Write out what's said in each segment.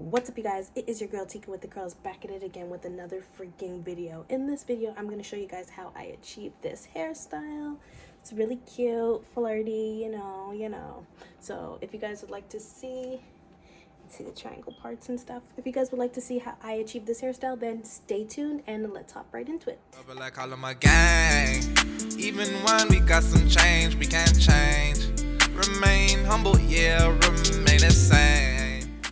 What's up, you guys? It is your girl Tika with the curls, back at it again with another freaking video. In this video, I'm going to show you guys how I achieved this hairstyle. It's really cute, flirty, you know. So if you guys would like to see the triangle parts and stuff, if you guys would like to see how I achieved this hairstyle, then stay tuned and let's hop right into it. Like all of my gang, even when we got some change, we can't change. Remain humble, yeah, remain the same.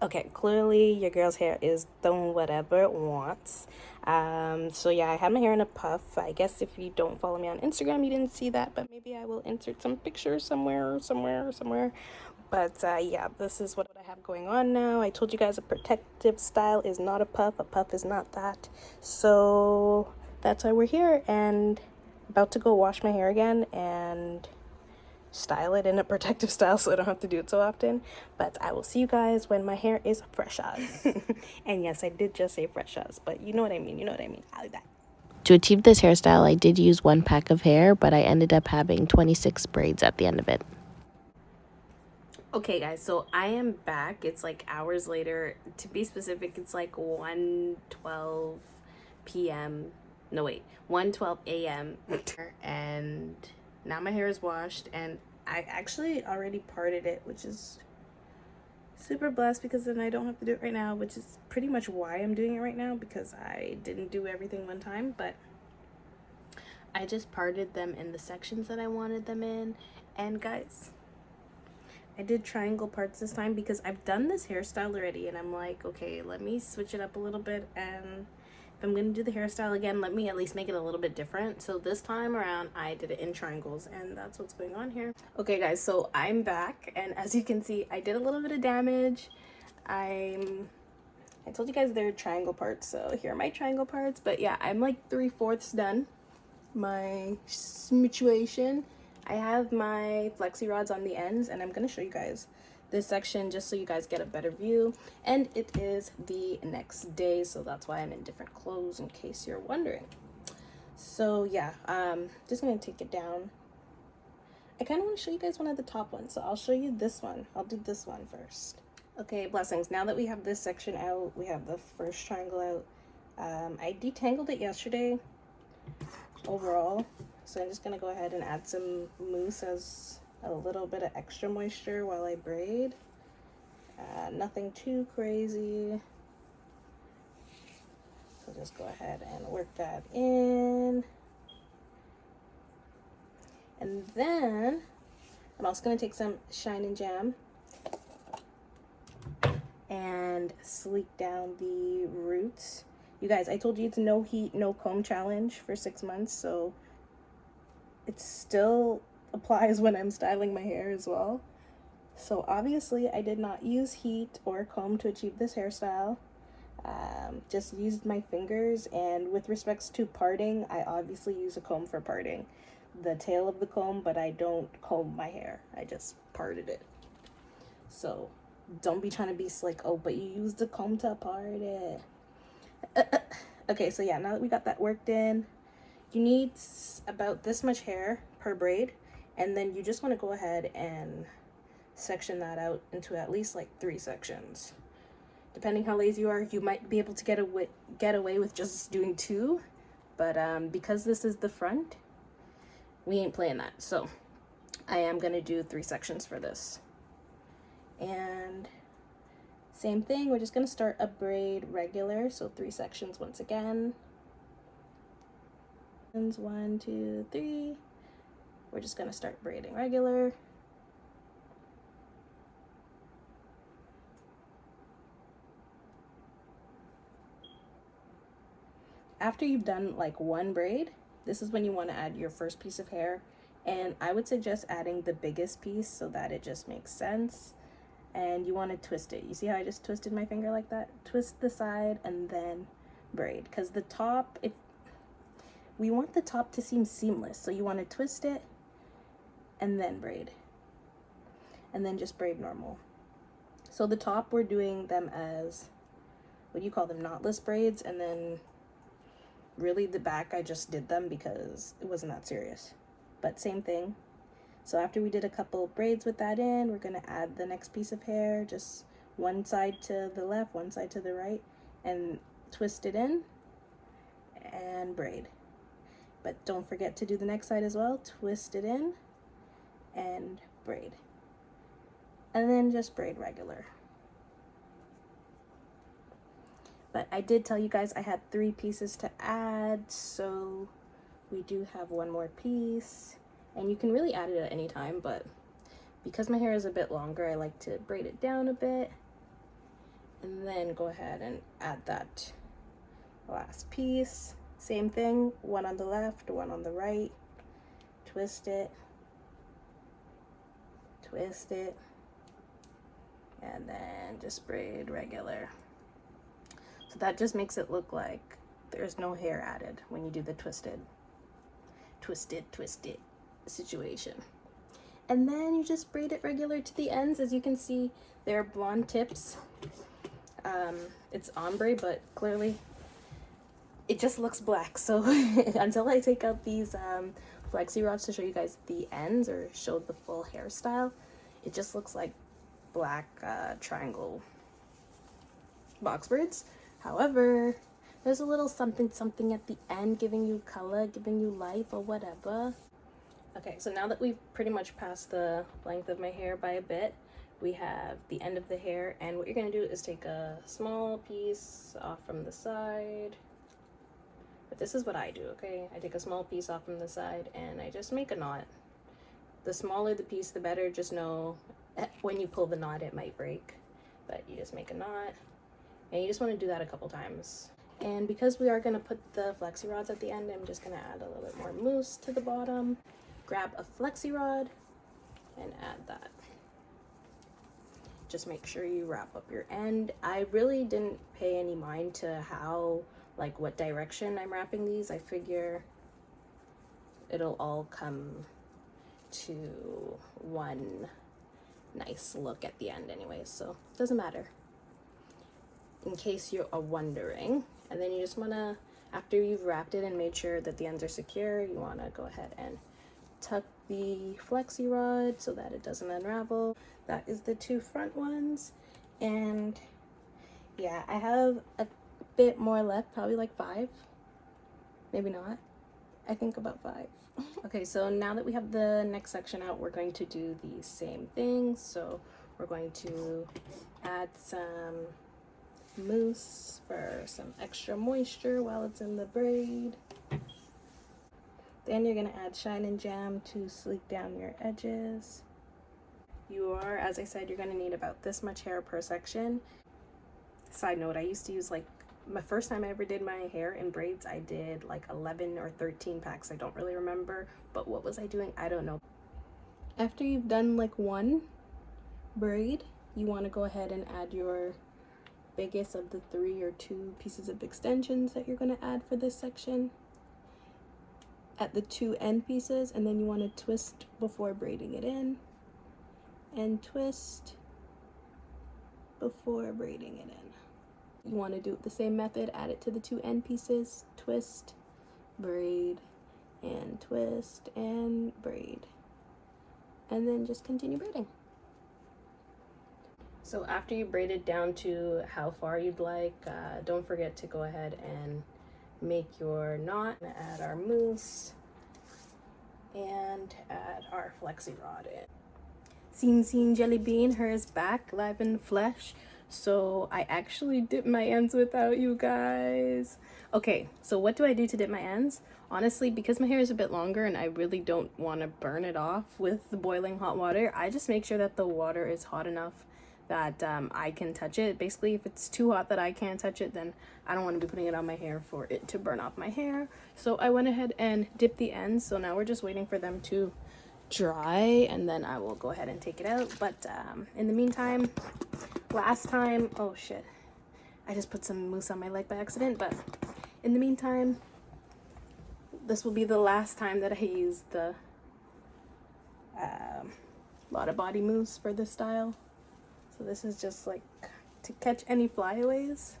Okay, clearly your girl's hair is doing whatever it wants. So yeah, I had my hair in a puff. I guess if you don't follow me on Instagram, you didn't see that, but maybe I will insert some pictures somewhere. But yeah, this is what I have going on now. I told you guys a protective style is not a puff is not that. So that's why we're here, and about to go wash my hair again and style it in a protective style so I don't have to do it so often. But I will see you guys when my hair is fresh as. And yes, I did just say fresh as, but you know what I mean. I'll be back. To achieve this hairstyle, I did use one pack of hair, but I ended up having 26 braids at the end of it. Okay guys, so I am back. It's like hours later. To be specific, it's like 1:12 p.m. No wait, 1:12 a.m. And now my hair is washed, and I actually already parted it, which is super blessed because then I don't have to do it right now, which is pretty much why I'm doing it right now, because I didn't do everything one time. But I just parted them in the sections that I wanted them in. And guys, I did triangle parts this time because I've done this hairstyle already, and I'm like, okay, let me switch it up a little bit, and if I'm gonna do the hairstyle again, let me at least make it a little bit different. So this time around, I did it in triangles, and that's what's going on here. Okay guys, so I'm back, and as you can see, I did a little bit of damage. I told you guys they're triangle parts, so here are my triangle parts. But yeah, I'm like 3/4 done my situation. I have my flexi rods on the ends, and I'm gonna show you guys this section just so you guys get a better view. And it is the next day, so that's why I'm in different clothes, in case you're wondering. So yeah, just gonna take it down. I kind of want to show you guys one of the top ones, so I'll show you this one. I'll do this one first. Okay, blessings. Now that we have this section out, we have the first triangle out. I detangled it yesterday overall, so I'm just gonna go ahead and add some mousse as a little bit of extra moisture while I braid. Nothing too crazy, so just go ahead and work that in. And then I'm also going to take some Shine and Jam and sleek down the roots. You guys, I told you it's no heat, no comb challenge for 6 months, so it still applies when I'm styling my hair as well. So obviously I did not use heat or comb to achieve this hairstyle. Just used my fingers, and with respects to parting, I obviously use a comb for parting the tail of the comb, but I don't comb my hair. I just parted it. So don't be trying to be slick, oh, but you used the comb to part it. Okay, so yeah, now that we got that worked in, you need about this much hair per braid, and then you just want to go ahead and section that out into at least like 3 sections. Depending how lazy you are, you might be able to get away with just doing 2, but because this is the front, we ain't playing that. So I am gonna do 3 sections for this. And same thing, we're just gonna start a braid regular, so 3 sections once again. 1, 2, 3. We're just gonna start braiding regular. After you've done like 1 braid, this is when you want to add your first piece of hair, and I would suggest adding the biggest piece so that it just makes sense. And you want to twist it. You see how I just twisted my finger like that? Twist the side and then braid, because the top, we want the top to seem seamless, so you want to twist it and then braid, and then just braid normal. So the top, we're doing them as, what do you call them, knotless braids, and then really the back, I just did them because it wasn't that serious. But same thing. So after we did a couple braids with that in, we're going to add the next piece of hair, just one side to the left, one side to the right, and twist it in and braid. But don't forget to do the next side as well. Twist it in and braid. And then just braid regular. But I did tell you guys I had 3 pieces to add, so we do have 1 more piece. And you can really add it at any time, but because my hair is a bit longer, I like to braid it down a bit. And then go ahead and add that last piece. Same thing, 1 on the left, 1 on the right. Twist it, and then just braid regular. So that just makes it look like there's no hair added when you do the twisted situation. And then you just braid it regular to the ends. As you can see, they're blonde tips. It's ombre, but clearly it just looks black. So until I take out these flexi rods to show you guys the ends or show the full hairstyle, it just looks like black triangle box braids. However, there's a little something at the end giving you color, giving you life or whatever. Okay, so now that we've pretty much passed the length of my hair by a bit, we have the end of the hair, and what you're gonna do is take a small piece off from the side. But this is what I do, okay? I take a small piece off from the side and I just make a knot. The smaller the piece, the better. Just know when you pull the knot, it might break, but you just make a knot. And you just want to do that a couple times. And because we are going to put the flexi rods at the end, I'm just going to add a little bit more mousse to the bottom. Grab a flexi rod and add that. Just make sure you wrap up your end. I really didn't pay any mind to how, like, what direction I'm wrapping these. I figure it'll all come to one nice look at the end anyway, so it doesn't matter. In case you are wondering. And then you just want to, after you've wrapped it and made sure that the ends are secure, you want to go ahead and tuck the flexi rod so that it doesn't unravel. That is the 2 front ones. And yeah, I have a bit more left, probably like 5, maybe not, I think about 5. Okay, so now that we have the next section out, we're going to do the same thing. So we're going to add some mousse for some extra moisture while it's in the braid. Then you're going to add Shine and Jam to sleek down your edges. You are, as I said, you're going to need about this much hair per section. Side note, I used to use, like, my first time I ever did my hair in braids, I did like 11 or 13 packs. I don't really remember, but what was I doing? I don't know. After you've done like 1 braid, you want to go ahead and add your biggest of the 3 or 2 pieces of extensions that you're going to add for this section at the 2 end pieces, and then you want to twist before braiding it in, and twist before braiding it in. You want to do the same method, add it to the 2 end pieces, twist, braid, and twist, and braid. And then just continue braiding. So after you braid it down to how far you'd like, don't forget to go ahead and make your knot. Add our mousse and add our flexi rod in. Scene Jelly Bean, her is back live in the flesh. So I actually dip my ends without you guys. Okay, so what do I do to dip my ends? Honestly, because my hair is a bit longer and I really don't want to burn it off with the boiling hot water, I just make sure that the water is hot enough that I can touch it. Basically, if it's too hot that I can't touch it, then I don't want to be putting it on my hair for it to burn off my hair. So I went ahead and dipped the ends. So now we're just waiting for them to dry, and then I will go ahead and take it out. But in the meantime, last time, oh shit, I just put some mousse on my leg by accident. But in the meantime, this will be the last time that I use the Lotta Body mousse for this style. So this is just like to catch any flyaways.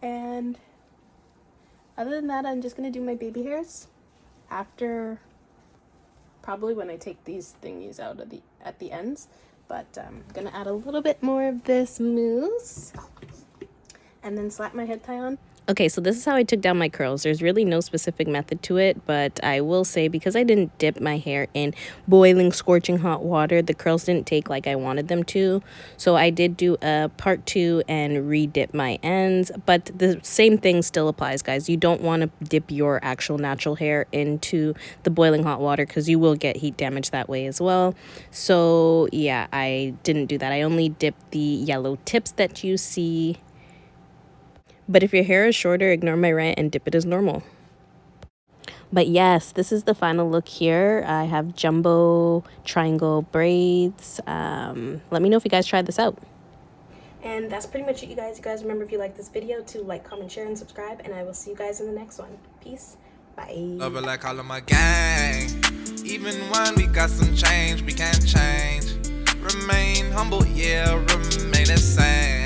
And other than that, I'm just gonna do my baby hairs after, probably when I take these thingies out of at the ends. but I'm gonna add a little bit more of this mousse and then slap my head tie on. Okay, so this is how I took down my curls. There's really no specific method to it, but I will say because I didn't dip my hair in boiling, scorching hot water, the curls didn't take like I wanted them to. So I did do a part 2 and re-dip my ends, but the same thing still applies, guys. You don't want to dip your actual natural hair into the boiling hot water because you will get heat damage that way as well. So yeah, I didn't do that. I only dipped the yellow tips that you see. But if your hair is shorter, ignore my rant and dip it as normal. But yes, this is the final look here. I have jumbo triangle braids. Let me know if you guys tried this out. And that's pretty much it, you guys. You guys remember, if you like this video, to like, comment, share, and subscribe. And I will see you guys in the next one. Peace. Bye. Love it like all of my gang. Even when we got some change, we can't change. Remain humble, yeah, remain the same.